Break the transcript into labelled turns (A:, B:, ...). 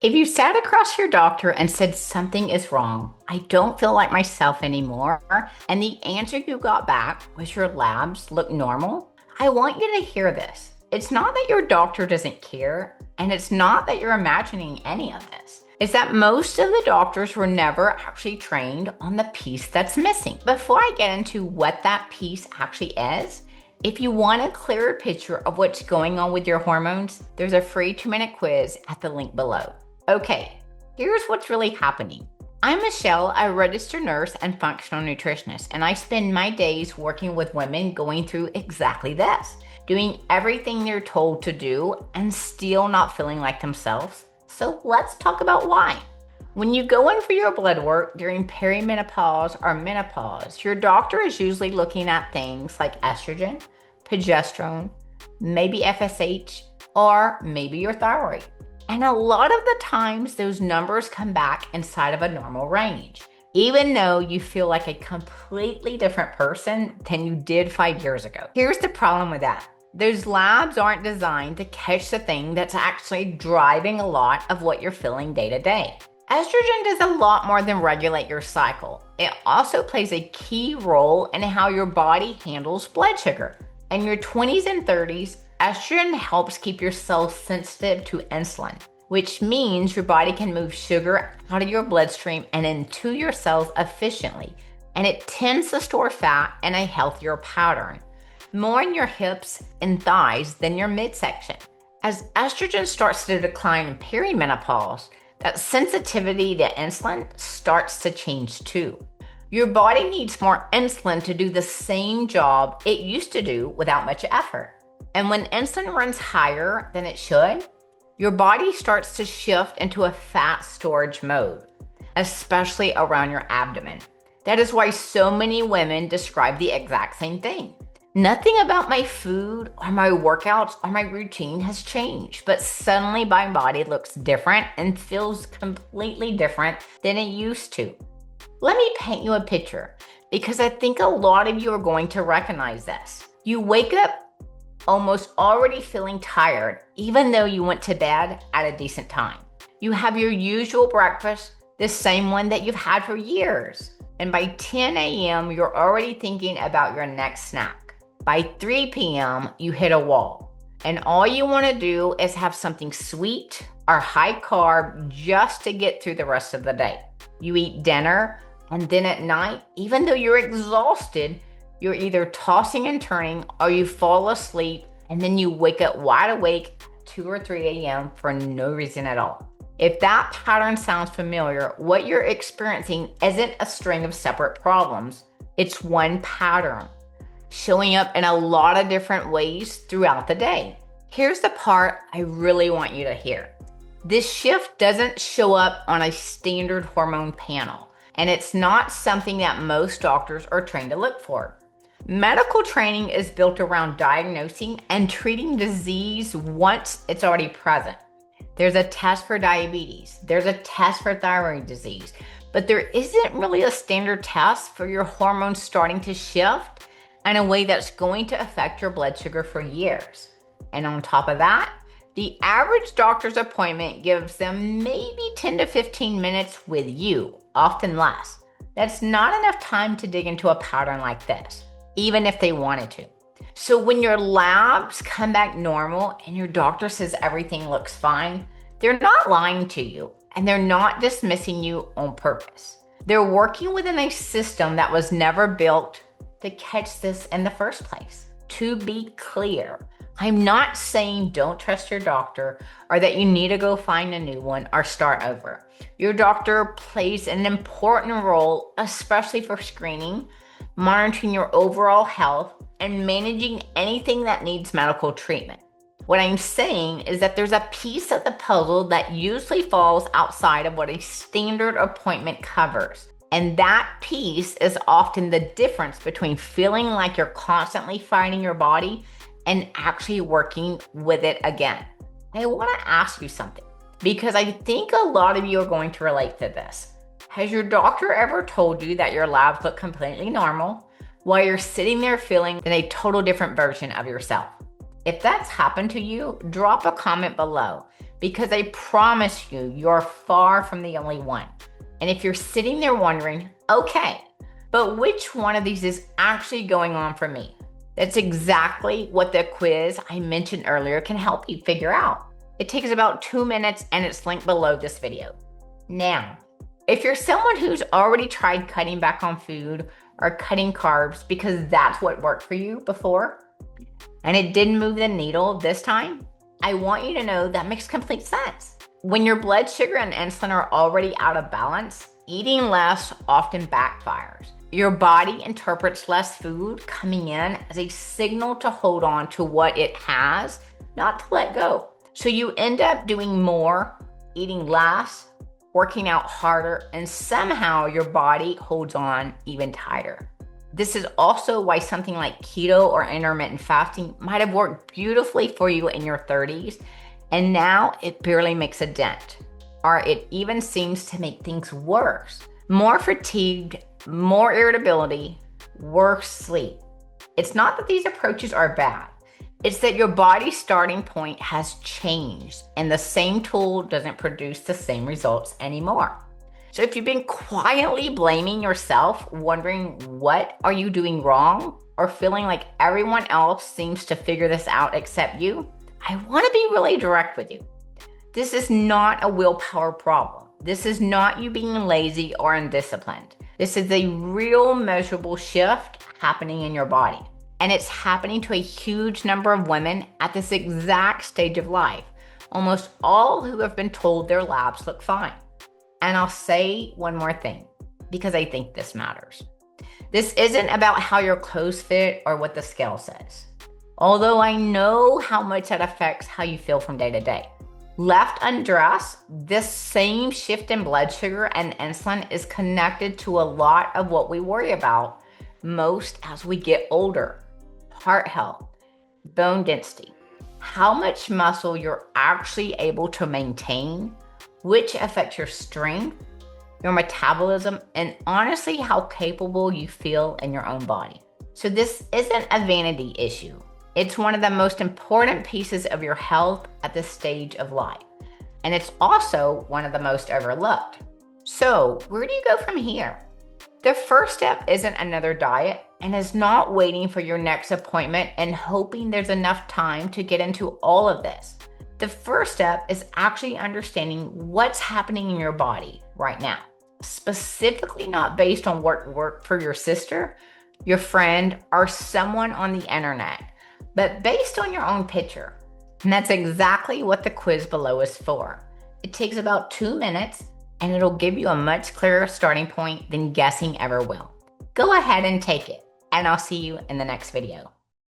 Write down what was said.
A: If you sat across your doctor and said something is wrong, I don't feel like myself anymore, and the answer you got back was your labs look normal, I want you to hear this. It's not that your doctor doesn't care, and it's not that you're imagining any of this. It's that most of the doctors were never actually trained on the piece that's missing. Before I get into what that piece actually is, if you want a clearer picture of what's going on with your hormones, there's a free 2-minute quiz at the link below. Okay, here's what's really happening. I'm Michelle, a registered nurse and functional nutritionist, and I spend my days working with women going through exactly this, doing everything they're told to do and still not feeling like themselves. So let's talk about why. When you go in for your blood work during perimenopause or menopause, your doctor is usually looking at things like estrogen, progesterone, maybe FSH, or maybe your thyroid. And a lot of the times, those numbers come back inside of a normal range, even though you feel like a completely different person than you did 5 years ago. Here's the problem with that. Those labs aren't designed to catch the thing that's actually driving a lot of what you're feeling day to day. Estrogen does a lot more than regulate your cycle. It also plays a key role in how your body handles blood sugar. In your 20s and 30s, estrogen helps keep your cells sensitive to insulin, which means your body can move sugar out of your bloodstream and into your cells efficiently, and it tends to store fat in a healthier pattern, more in your hips and thighs than your midsection. As estrogen starts to decline in perimenopause, that sensitivity to insulin starts to change too. Your body needs more insulin to do the same job it used to do without much effort. And when insulin runs higher than it should, your body starts to shift into a fat storage mode, especially around your abdomen. That is why so many women describe the exact same thing. Nothing about my food or my workouts or my routine has changed, but suddenly my body looks different and feels completely different than it used to. Let me paint you a picture, because I think a lot of you are going to recognize this. You wake up almost already feeling tired, even though you went to bed at a decent time. You have your usual breakfast, the same one that you've had for years. And by 10 a.m., you're already thinking about your next snack. By 3 p.m., you hit a wall. And all you want to do is have something sweet or high carb just to get through the rest of the day. You eat dinner, and then at night, even though you're exhausted, you're either tossing and turning or you fall asleep, and then you wake up wide awake at 2 or 3 a.m. for no reason at all. If that pattern sounds familiar, what you're experiencing isn't a string of separate problems. It's one pattern, showing up in a lot of different ways throughout the day. Here's the part I really want you to hear. This shift doesn't show up on a standard hormone panel, and it's not something that most doctors are trained to look for. Medical training is built around diagnosing and treating disease once it's already present. There's a test for diabetes, there's a test for thyroid disease, but there isn't really a standard test for your hormones starting to shift in a way that's going to affect your blood sugar for years. And on top of that, the average doctor's appointment gives them maybe 10 to 15 minutes with you, often less. That's not enough time to dig into a pattern like this, even if they wanted to. So when your labs come back normal and your doctor says everything looks fine, they're not lying to you, and they're not dismissing you on purpose. They're working within a system that was never built to catch this in the first place. To be clear, I'm not saying don't trust your doctor or that you need to go find a new one or start over. Your doctor plays an important role, especially for screening, monitoring your overall health, and managing anything that needs medical treatment. What I'm saying is that there's a piece of the puzzle that usually falls outside of what a standard appointment covers. And that piece is often the difference between feeling like you're constantly fighting your body and actually working with it again. I want to ask you something, because I think a lot of you are going to relate to this. Has your doctor ever told you that your labs look completely normal while you're sitting there feeling in a total different version of yourself? If that's happened to you, drop a comment below, because I promise you, you're far from the only one. And if you're sitting there wondering, okay, but which one of these is actually going on for me? That's exactly what the quiz I mentioned earlier can help you figure out. It takes about 2 minutes and it's linked below this video. Now, if you're someone who's already tried cutting back on food or cutting carbs because that's what worked for you before, and it didn't move the needle this time, I want you to know that makes complete sense. When your blood sugar and insulin are already out of balance, eating less often backfires. Your body interprets less food coming in as a signal to hold on to what it has, not to let go. So you end up doing more, eating less, working out harder, and somehow your body holds on even tighter. This is also why something like keto or intermittent fasting might have worked beautifully for you in your 30s, and now it barely makes a dent, or it even seems to make things worse. More fatigue, more irritability, worse sleep. It's not that these approaches are bad. It's that your body's starting point has changed, and the same tool doesn't produce the same results anymore. So if you've been quietly blaming yourself, wondering what are you doing wrong, or feeling like everyone else seems to figure this out except you, I want to be really direct with you. This is not a willpower problem. This is not you being lazy or undisciplined. This is a real measurable shift happening in your body. And it's happening to a huge number of women at this exact stage of life, almost all who have been told their labs look fine. And I'll say one more thing, because I think this matters. This isn't about how your clothes fit or what the scale says, although I know how much that affects how you feel from day to day. Left undressed, this same shift in blood sugar and insulin is connected to a lot of what we worry about most as we get older. Heart health, bone density, how much muscle you're actually able to maintain, which affects your strength, your metabolism, and honestly, how capable you feel in your own body. So this isn't a vanity issue. It's one of the most important pieces of your health at this stage of life. And it's also one of the most overlooked. So where do you go from here? The first step isn't another diet and is not waiting for your next appointment and hoping there's enough time to get into all of this. The first step is actually understanding what's happening in your body right now, specifically not based on what worked for your sister, your friend, or someone on the internet, but based on your own picture. And that's exactly what the quiz below is for. It takes about 2 minutes and it'll give you a much clearer starting point than guessing ever will. Go ahead and take it, and I'll see you in the next video.